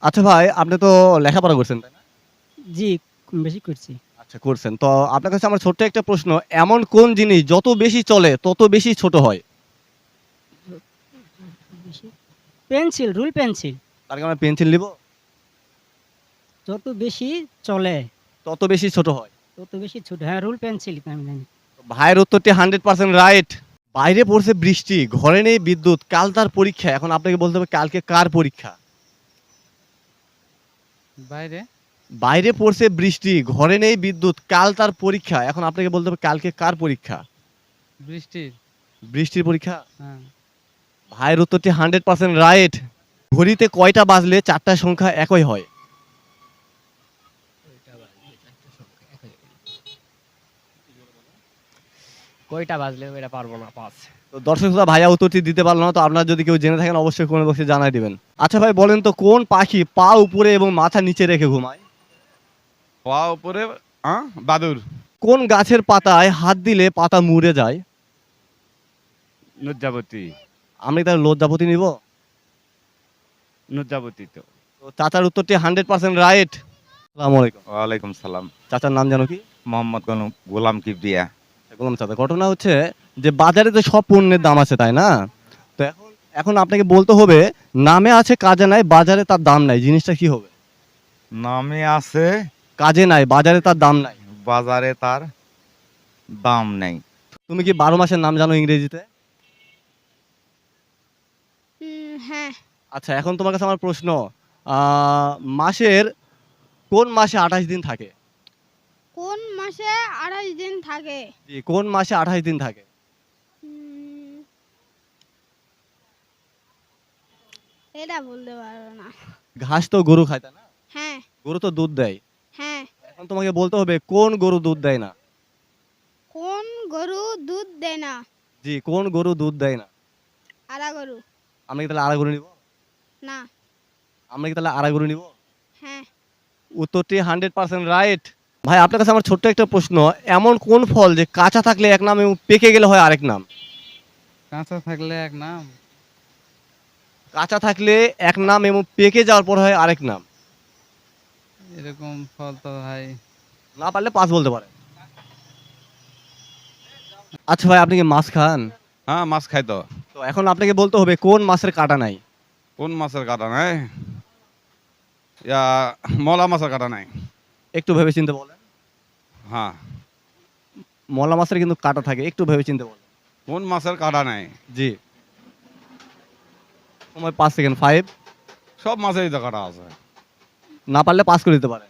আচ্ছা ভাই, আপনি তো লেখাপড়া করছেন, তাই না? জি, কম বেশি করছি। আচ্ছা করছেন। তো আপনার কাছে আমার ছোট্ট একটা প্রশ্ন, এমন কোন জিনিস যত বেশি চলে তত বেশি ছোট হয়? বেশি পেন্সিল, রুল পেন্সিল। তার কি আমরা পেন্সিল নিব? যত বেশি চলে তত বেশি ছোট হয়। তত বেশি ছোট। হ্যাঁ, রুল পেন্সিল আমি জানি। ভাইয়ের উত্তরটি 100% রাইট। বাইরে পড়ছে বৃষ্টি, ঘরে নেই বিদ্যুৎ, কাল তার পরীক্ষা। এখন আপনাকে বলতে হবে কালকে কার পরীক্ষা? বাইরে বাইরে পড়ছে বৃষ্টি, ঘরে নেই বিদ্যুৎ, কাল তার পরীক্ষা। এখন আপনাকে বলতে হবে কালকে কার পরীক্ষা? বৃষ্টির। বৃষ্টির পরীক্ষা? হ্যাঁ, ভাইয়ের উত্তরটি 100% রাইট। ঘড়িতে কয়টা বাজলে চারটা সংখ্যা একই হয়? কয়টা বাজলে এটা পারবো না, পাঁচ। তো দর্শক শ্রোতা, ভাইয়া উত্তরটি দিতে পারলো না, তো আপনারা যদি কেউ জেনে থাকেন অবশ্যই কমেন্ট বক্সে জানাই দিবেন। আচ্ছা ভাই বলেন তো, কোন পাখি পা উপরে এবং মাথা নিচে রেখে ঘুমায়? পা উপরে বাদুর। কোন গাছের পাতায় হাত দিলে পাতা মুড়ে যায়? লজ্জাবতী। আমি তার লজ্জাপতি নিব? লজ্জাবতী তো। তো চাচার উত্তরটি 100% রাইট। আসসালামু আলাইকুম। ওয়ালাইকুম সালাম। চাচার নাম জানো কি? মোহাম্মদ গোলাম কিবরিয়া। বললাম চাচা, ঘটনা হচ্ছে যে বাজারে তো সব পণ্যের দাম আছে, তাই না? তো এখন এখন আপনাকে বলতে হবে, নামে আছে কাজে নাই, বাজারে তার দাম নাই, জিনিসটা কি হবে? নামে আছে, কাজে নাই, বাজারে তার দাম নাই। বাজারে তার দাম নেই। তুমি কি 12 মাসের নাম জানো ইংরেজিতে? হ্যাঁ। আচ্ছা, এখন তোমার কাছে আমার প্রশ্ন, আহ, মাসের কোন মাসে 28 দিন থাকে? কোন মাসে 28 দিন থাকে? জি, কোন মাসে 28 দিন থাকে? উম, এটা বলতে পারবো না। ঘাস তো গরু খায়, তাই না? হ্যাঁ। গরু তো দুধ দেয়। হ্যাঁ। এখন তোমাকে বলতে হবে কোন গরু দুধ দেয় না? কোন গরু দুধ দেয় না? জি, কোন গরু দুধ দেয় না? আরা গরু। আমরা কি তাহলে আড়া গরু নিব? না। আমরা কি তাহলে আড়া গরু নিব? হ্যাঁ। উত্তরটি 100% রাইট। ভাই আপনার কাছে আমার ছোট্ট একটা প্রশ্ন, এমন কোন ফল যে কাঁচা থাকলে এক নাম এবং পেকে গেলে হয় আরেক নাম? কাঁচা থাকলে এক নাম। কাঁচা থাকলে এক নাম এবং পেকে যাওয়ার পর হয় আরেক নাম। এরকম ফল তো ভাই। না পারলে পাঁচ বলতে পারে। আচ্ছা ভাই, আপনি কি মাছ খান? হ্যাঁ, মাছ খাই তো। তো এখন আপনাকে বলতে হবে কোন মাছের কাঁটা নাই? কোন মাছের কাটা নাই? ইয়া, মলা মাছের কাটা নাই। একটু ভেবে চিন্তে বলেন। হ্যাঁ। মলা মাছের কিন্তু কাঁটা থাকে, একটু ভেবে চিন্তে বলেন। কোন মাছের কাটা নাই? জি, সময় 5 সেকেন্ড। 5। সব মাছেরই তো কাটা আছে। না পারলে পাস করে দিতে পারে।